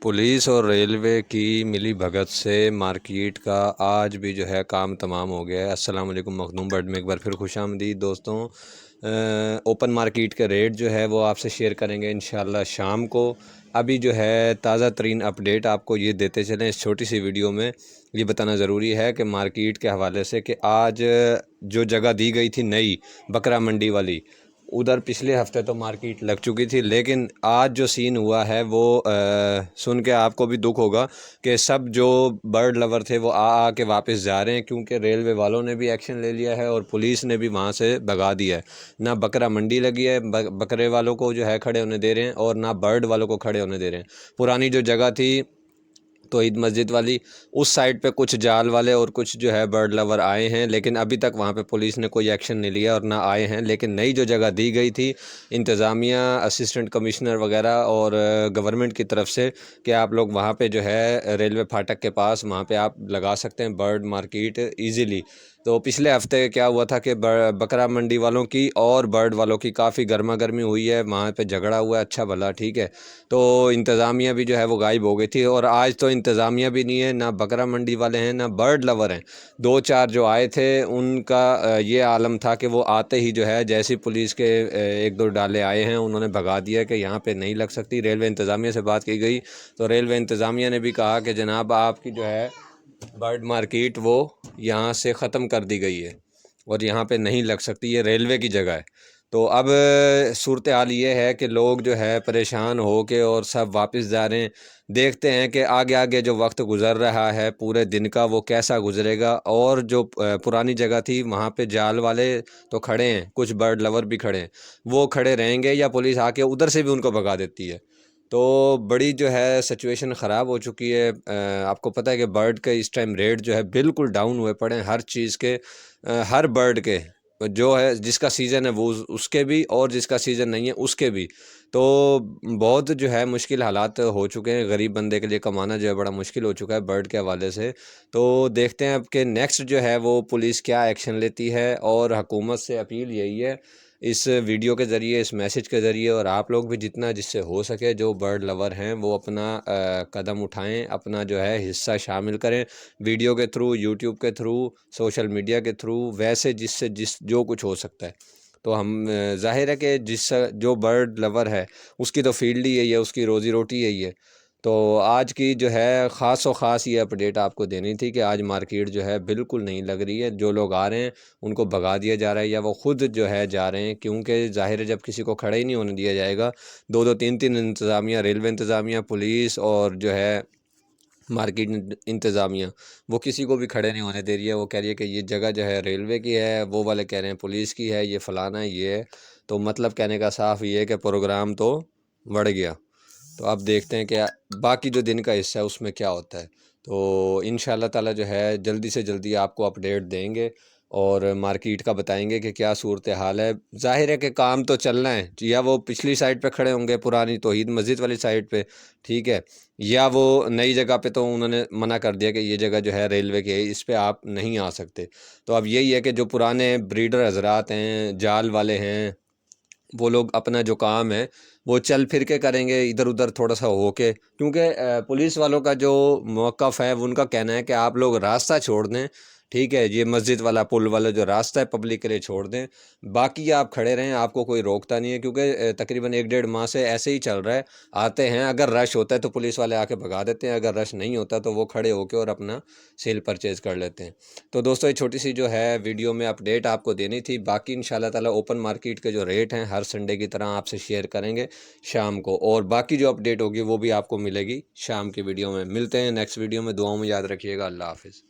Police और railway की मिली भगत से मार्केट का आज भी जो है काम तमाम हो गया है। अस्सलाम वालेकुम मखदूम बर्ड में एक बार फिर खुशामदीद दोस्तों। ओपन मार्केट के रेट जो है वो आपसे शेयर करेंगे इंशाल्लाह शाम को। अभी जो है ताज़ा तरीन अपडेट आपको ये देते चलें इस छोटी सी वीडियो में। ये बताना ज़रूरी है कि मार्केट के हवाले से कि आज जो जगह दी गई थी नई बकरा मंडी वाली, उधर पिछले हफ्ते तो मार्केट लग चुकी थी, लेकिन आज जो सीन हुआ है वो सुन के आपको भी दुख होगा कि सब जो बर्ड लवर थे वो आ के वापस जा रहे हैं, क्योंकि रेलवे वालों ने भी एक्शन ले लिया है और पुलिस ने भी वहाँ से भगा दिया है। ना बकरा मंडी लगी है, बकरे वालों को जो है खड़े होने दे रहे हैं और ना बर्ड वालों को खड़े होने दे रहे हैं। पुरानी जो जगह थी तौहीद मस्जिद वाली, उस साइड पे कुछ जाल वाले और कुछ जो है बर्ड लवर आए हैं, लेकिन अभी तक वहाँ पे पुलिस ने कोई एक्शन नहीं लिया और ना आए हैं। लेकिन नई जो जगह दी गई थी इंतज़ामिया, असिस्टेंट कमिश्नर वगैरह और गवर्नमेंट की तरफ से कि आप लोग वहाँ पे जो है रेलवे फाटक के पास वहाँ पे आप लगा सकते हैं बर्ड मार्केट ईज़िली। तो पिछले हफ्ते क्या हुआ था कि बकरा मंडी वालों की और बर्ड वालों की काफ़ी गर्मा गर्मी हुई है, वहाँ पे झगड़ा हुआ है, अच्छा भला ठीक है। तो इंतज़ामिया भी जो है वो गायब हो गई थी और आज तो इंतज़ामिया भी नहीं है, ना बकरा मंडी वाले हैं ना बर्ड लवर हैं। दो चार जो आए थे उनका ये आलम था कि वो आते ही जो है जैसी पुलिस के एक दो डाले आए हैं उन्होंने भगा दिया कि यहाँ पे नहीं लग सकती। रेलवे इंतज़ामिया से बात की गई तो रेलवे इंतज़ामिया ने भी कहा कि जनाब आपकी जो है बर्ड मार्केट वो यहाँ से ख़त्म कर दी गई है और यहाँ पे नहीं लग सकती, ये रेलवे की जगह है। तो अब सूरत हाल ये है कि लोग जो है परेशान हो के और सब वापस जा रहे हैं। देखते हैं कि आगे आगे जो वक्त गुज़र रहा है पूरे दिन का वो कैसा गुज़रेगा। और जो पुरानी जगह थी वहाँ पे जाल वाले तो खड़े हैं, कुछ बर्ड लवर भी खड़े हैं, वो खड़े रहेंगे या पुलिस आके उधर से भी उनको भगा देती है। तो बड़ी जो है सिचुएशन ख़राब हो चुकी है। आपको पता है कि बर्ड के इस टाइम रेट जो है बिल्कुल डाउन हुए पड़े हैं, हर चीज़ के, हर बर्ड के जो है जिसका सीज़न है वो उसके भी और जिसका सीज़न नहीं है उसके भी। तो बहुत जो है मुश्किल हालात हो चुके हैं, गरीब बंदे के लिए कमाना जो है बड़ा मुश्किल हो चुका है बर्ड के हवाले से। तो देखते हैं अब कि नेक्स्ट जो है वो पुलिस क्या एक्शन लेती है। और हुकूमत से अपील यही है इस वीडियो के ज़रिए, इस मैसेज के ज़रिए, और आप लोग भी जितना जिससे हो सके जो बर्ड लवर हैं वो अपना कदम उठाएं, अपना जो है हिस्सा शामिल करें वीडियो के थ्रू, यूट्यूब के थ्रू, सोशल मीडिया के थ्रू, वैसे जिससे जो कुछ हो सकता है। तो हम ज़ाहिर है कि जो बर्ड लवर है उसकी तो फील्ड ही यही है, उसकी रोज़ी रोटी यही है। तो आज की जो है ख़ास व ख़ास ये अपडेट आपको देनी थी कि आज मार्केट जो है बिल्कुल नहीं लग रही है। जो लोग आ रहे हैं उनको भगा दिया जा रहा है या वो ख़ुद जो है जा रहे हैं, क्योंकि ज़ाहिर है जब किसी को खड़े ही नहीं होने दिया जाएगा, दो दो तीन तीन इंतज़ामिया, रेलवे इंतज़ामिया, पुलिस और जो है मार्केट इंतज़ामिया, वो किसी को भी खड़े नहीं होने दे रही है। वो कह रही है कि ये जगह जो है रेलवे की है, वो वाले कह रहे हैं पुलिस की है, ये फ़लाना है, ये है। तो मतलब कहने का साफ ये है कि प्रोग्राम तो बढ़ गया। तो अब देखते हैं कि बाकी जो दिन का हिस्सा है उसमें क्या होता है। तो इंशाल्लाह ताला जो है जल्दी से जल्दी आपको अपडेट देंगे और मार्केट का बताएंगे कि क्या सूरत हाल है। ज़ाहिर है कि काम तो चलना है, या वो पिछली साइड पे खड़े होंगे पुरानी तौहीद मस्जिद वाली साइड पे, ठीक है, या वो नई जगह पे तो उन्होंने मना कर दिया कि ये जगह जो है रेलवे की है, इस पे आप नहीं आ सकते। तो अब यही है कि जो पुराने ब्रीडर हजरात हैं, जाल वाले हैं, वो लोग अपना जो काम है वो चल फिर के करेंगे इधर उधर थोड़ा सा होके, क्योंकि पुलिस वालों का जो मौक़िफ़ है उनका कहना है कि आप लोग रास्ता छोड़ दें, ठीक है, ये मस्जिद वाला पुल वाला जो रास्ता है पब्लिक के लिए छोड़ दें, बाकी आप खड़े रहें, आपको कोई रोकता नहीं है। क्योंकि तकरीबन एक डेढ़ माह से ऐसे ही चल रहा है। आते हैं, अगर रश होता है तो पुलिस वाले आके भगा देते हैं, अगर रश नहीं होता तो वो खड़े होके और अपना सेल परचेज़ कर लेते हैं। तो दोस्तों ये छोटी सी जो है वीडियो में अपडेट आपको देनी थी। बाकी इंशाल्लाह ताला ओपन मार्केट के जो रेट हैं हर संडे की तरह आपसे शेयर करेंगे शाम को, और बाकी जो अपडेट होगी वो भी आपको मिलेगी शाम की वीडियो में। मिलते हैं नेक्स्ट वीडियो में, दुआओं में याद रखिएगा। अल्लाह हाफ़िज़।